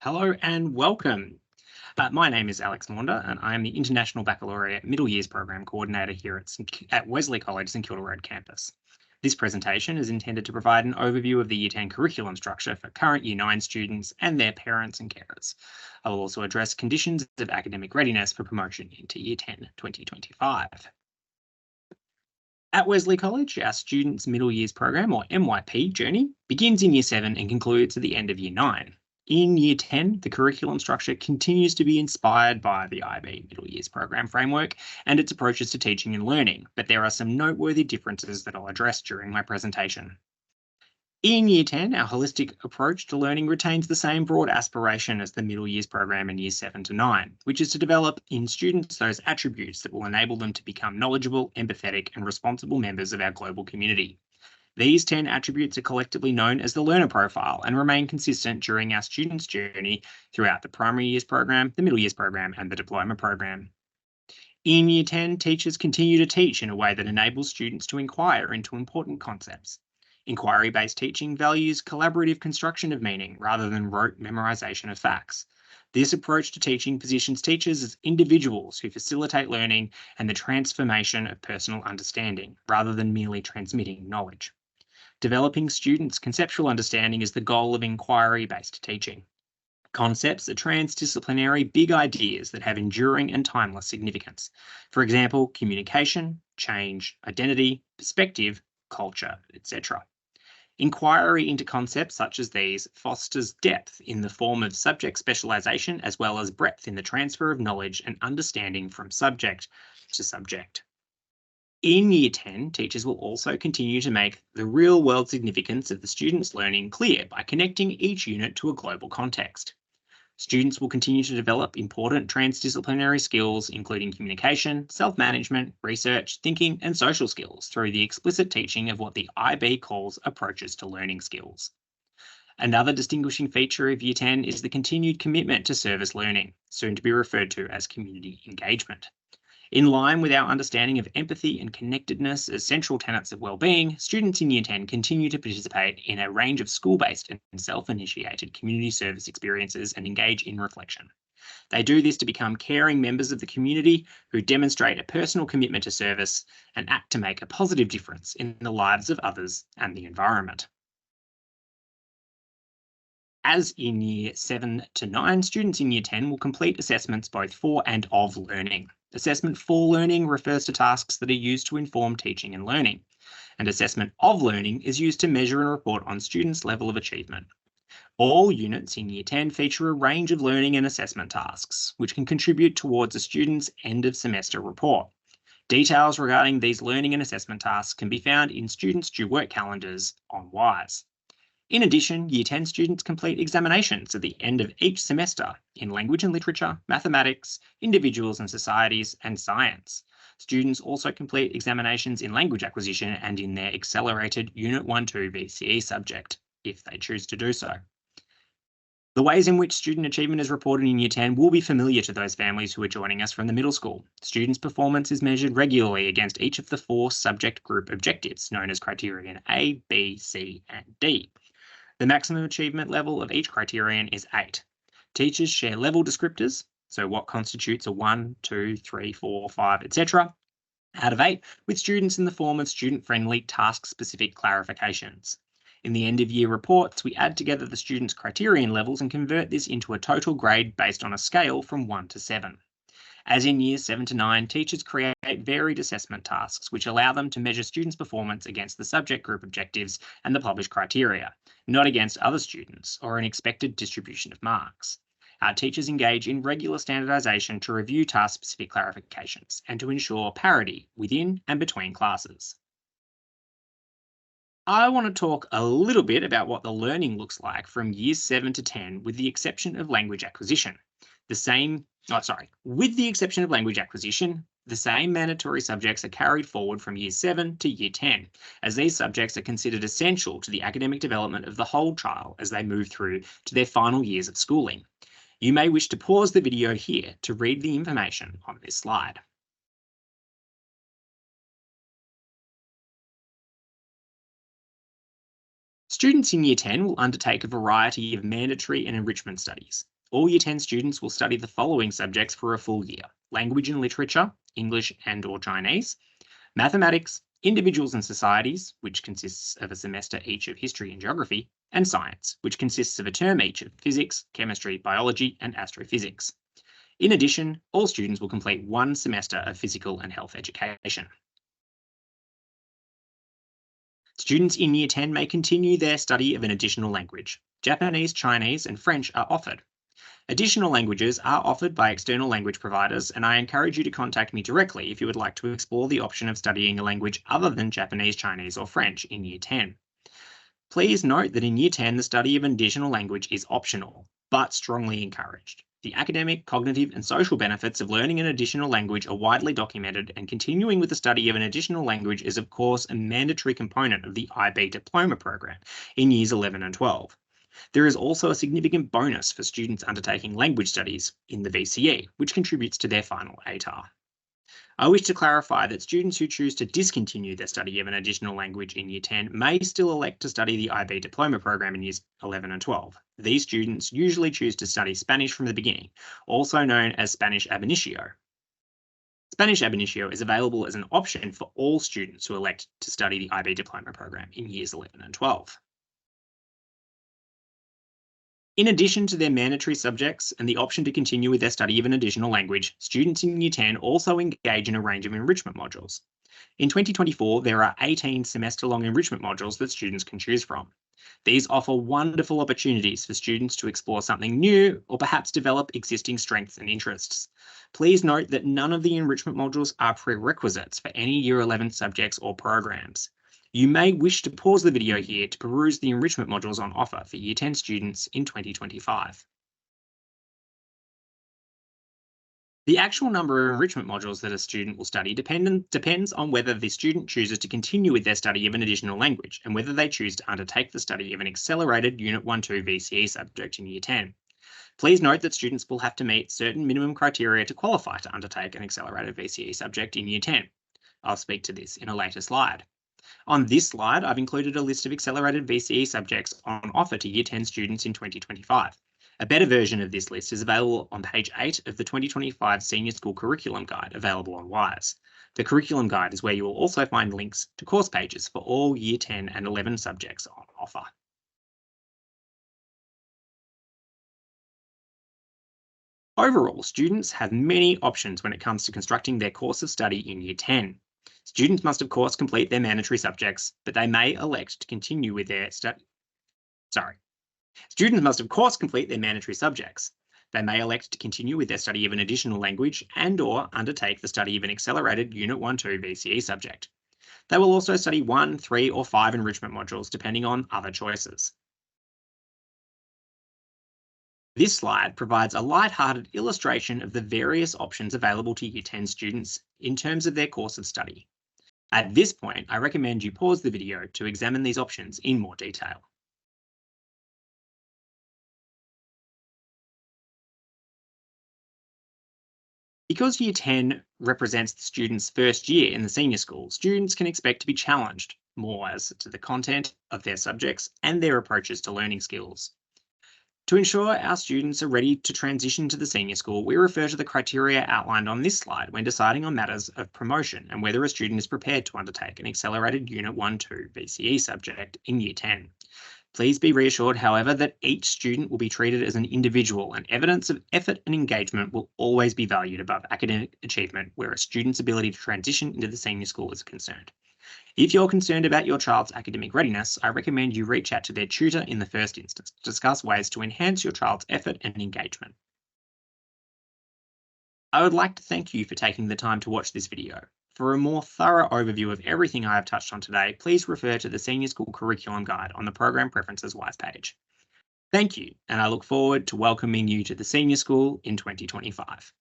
Hello and welcome. My name is Alex Maunder and I am the International Baccalaureate Middle Years Program Coordinator here at Wesley College St Kilda Road campus. This presentation is intended to provide an overview of the Year 10 curriculum structure for current Year 9 students and their parents and carers. I will also address conditions of academic readiness for promotion into Year 10 2025. At Wesley College, our Students' Middle Years Program, or MYP, journey begins in Year 7 and concludes at the end of Year 9. In Year 10, the curriculum structure continues to be inspired by the IB Middle Years Program framework and its approaches to teaching and learning, but there are some noteworthy differences that I'll address during my presentation. In Year 10, our holistic approach to learning retains the same broad aspiration as the Middle Years Program in Years 7 to 9, which is to develop in students those attributes that will enable them to become knowledgeable, empathetic, and responsible members of our global community. These 10 attributes are collectively known as the learner profile and remain consistent during our students' journey throughout the primary years program, the middle years program, and the diploma program. In Year 10, teachers continue to teach in a way that enables students to inquire into important concepts. Inquiry-based teaching values collaborative construction of meaning rather than rote memorization of facts. This approach to teaching positions teachers as individuals who facilitate learning and the transformation of personal understanding, rather than merely transmitting knowledge. Developing students' conceptual understanding is the goal of inquiry-based teaching. Concepts are transdisciplinary big ideas that have enduring and timeless significance. For example, communication, change, identity, perspective, culture, etc. Inquiry into concepts such as these fosters depth in the form of subject specialisation as well as breadth in the transfer of knowledge and understanding from subject to subject. In Year 10, teachers will also continue to make the real-world significance of the students' learning clear by connecting each unit to a global context. Students will continue to develop important transdisciplinary skills, including communication, self-management, research, thinking, and social skills through the explicit teaching of what the IB calls approaches to learning skills. Another distinguishing feature of Year 10 is the continued commitment to service learning, soon to be referred to as community engagement. In line with our understanding of empathy and connectedness as central tenets of well-being, students in Year 10 continue to participate in a range of school-based and self-initiated community service experiences and engage in reflection. They do this to become caring members of the community who demonstrate a personal commitment to service and act to make a positive difference in the lives of others and the environment. As in Year 7 to 9, students in Year 10 will complete assessments both for and of learning. Assessment for learning refers to tasks that are used to inform teaching and learning, and assessment of learning is used to measure and report on students' level of achievement. All units in Year 10 feature a range of learning and assessment tasks, which can contribute towards a student's end of semester report. Details regarding these learning and assessment tasks can be found in students' due work calendars on WISE. In addition, Year 10 students complete examinations at the end of each semester in language and literature, mathematics, individuals and societies, and science. Students also complete examinations in language acquisition and in their accelerated Unit 1-2 VCE subject, if they choose to do so. The ways in which student achievement is reported in Year 10 will be familiar to those families who are joining us from the middle school. Students' performance is measured regularly against each of the 4 subject group objectives, known as criterion A, B, C, and D. The maximum achievement level of each criterion is 8. Teachers share level descriptors, so what constitutes a 1, 2, 3, 4, 5, etc., out of 8, with students in the form of student-friendly task-specific clarifications. In the end-of-year reports, we add together the students' criterion levels and convert this into a total grade based on a scale from 1 to 7. As in Years 7 to 9, teachers create varied assessment tasks which allow them to measure students' performance against the subject group objectives and the published criteria, not against other students or an expected distribution of marks. Our teachers engage in regular standardisation to review task-specific clarifications and to ensure parity within and between classes. I want to talk a little bit about what the learning looks like from Years 7 to 10 with the exception of language acquisition. With the exception of language acquisition, the same mandatory subjects are carried forward from Year 7 to Year 10, as these subjects are considered essential to the academic development of the whole child as they move through to their final years of schooling. You may wish to pause the video here to read the information on this slide. Students in Year 10 will undertake a variety of mandatory and enrichment studies. All Year 10 students will study the following subjects for a full year: language and literature, English and/or Chinese, mathematics, individuals and societies, which consists of a semester each of history and geography, and science, which consists of a term each of physics, chemistry, biology, and astrophysics. In addition, all students will complete one semester of physical and health education. Students in Year 10 may continue their study of an additional language. Japanese, Chinese, and French are offered. Additional languages are offered by external language providers, and I encourage you to contact me directly if you would like to explore the option of studying a language other than Japanese, Chinese, or French in Year 10. Please note that in Year 10, the study of an additional language is optional, but strongly encouraged. The academic, cognitive, and social benefits of learning an additional language are widely documented, and continuing with the study of an additional language is, of course, a mandatory component of the IB diploma program in Years 11 and 12. There is also a significant bonus for students undertaking language studies in the VCE, which contributes to their final ATAR. I wish to clarify that students who choose to discontinue their study of an additional language in Year 10 may still elect to study the IB diploma program in Years 11 and 12. These students usually choose to study Spanish from the beginning, also known as Spanish ab initio. Spanish ab initio is available as an option for all students who elect to study the IB diploma program in Years 11 and 12. In addition to their mandatory subjects and the option to continue with their study of an additional language, students in Year 10 also engage in a range of enrichment modules. In 2024, there are 18 semester-long enrichment modules that students can choose from. These offer wonderful opportunities for students to explore something new or perhaps develop existing strengths and interests. Please note that none of the enrichment modules are prerequisites for any Year 11 subjects or programs. You may wish to pause the video here to peruse the enrichment modules on offer for Year 10 students in 2025. The actual number of enrichment modules that a student will study depends on whether the student chooses to continue with their study of an additional language and whether they choose to undertake the study of an accelerated Unit 1-2 VCE subject in Year 10. Please note that students will have to meet certain minimum criteria to qualify to undertake an accelerated VCE subject in Year 10. I'll speak to this in a later slide. On this slide, I've included a list of accelerated VCE subjects on offer to Year 10 students in 2025. A better version of this list is available on page 8 of the 2025 Senior School Curriculum Guide available on WISE. The Curriculum Guide is where you will also find links to course pages for all Year 10 and 11 subjects on offer. Overall, students have many options when it comes to constructing their course of study in Year 10. Students must, of course, complete their mandatory subjects, but they may elect to continue with their study. Students must, of course, complete their mandatory subjects. They may elect to continue with their study of an additional language and/or undertake the study of an accelerated Unit 1-2 VCE subject. They will also study 1, 3, or 5 enrichment modules, depending on other choices. This slide provides a light-hearted illustration of the various options available to Year 10 students in terms of their course of study. At this point, I recommend you pause the video to examine these options in more detail. Because Year 10 represents the student's first year in the senior school, students can expect to be challenged more as to the content of their subjects and their approaches to learning skills. To ensure our students are ready to transition to the senior school, we refer to the criteria outlined on this slide when deciding on matters of promotion and whether a student is prepared to undertake an accelerated Unit 1-2 VCE subject in Year 10. Please be reassured, however, that each student will be treated as an individual and evidence of effort and engagement will always be valued above academic achievement where a student's ability to transition into the senior school is concerned. If you're concerned about your child's academic readiness, I recommend you reach out to their tutor in the first instance to discuss ways to enhance your child's effort and engagement. I would like to thank you for taking the time to watch this video. For a more thorough overview of everything I have touched on today, please refer to the Senior School Curriculum Guide on the Program Preferences WISE page. Thank you, and I look forward to welcoming you to the Senior School in 2025.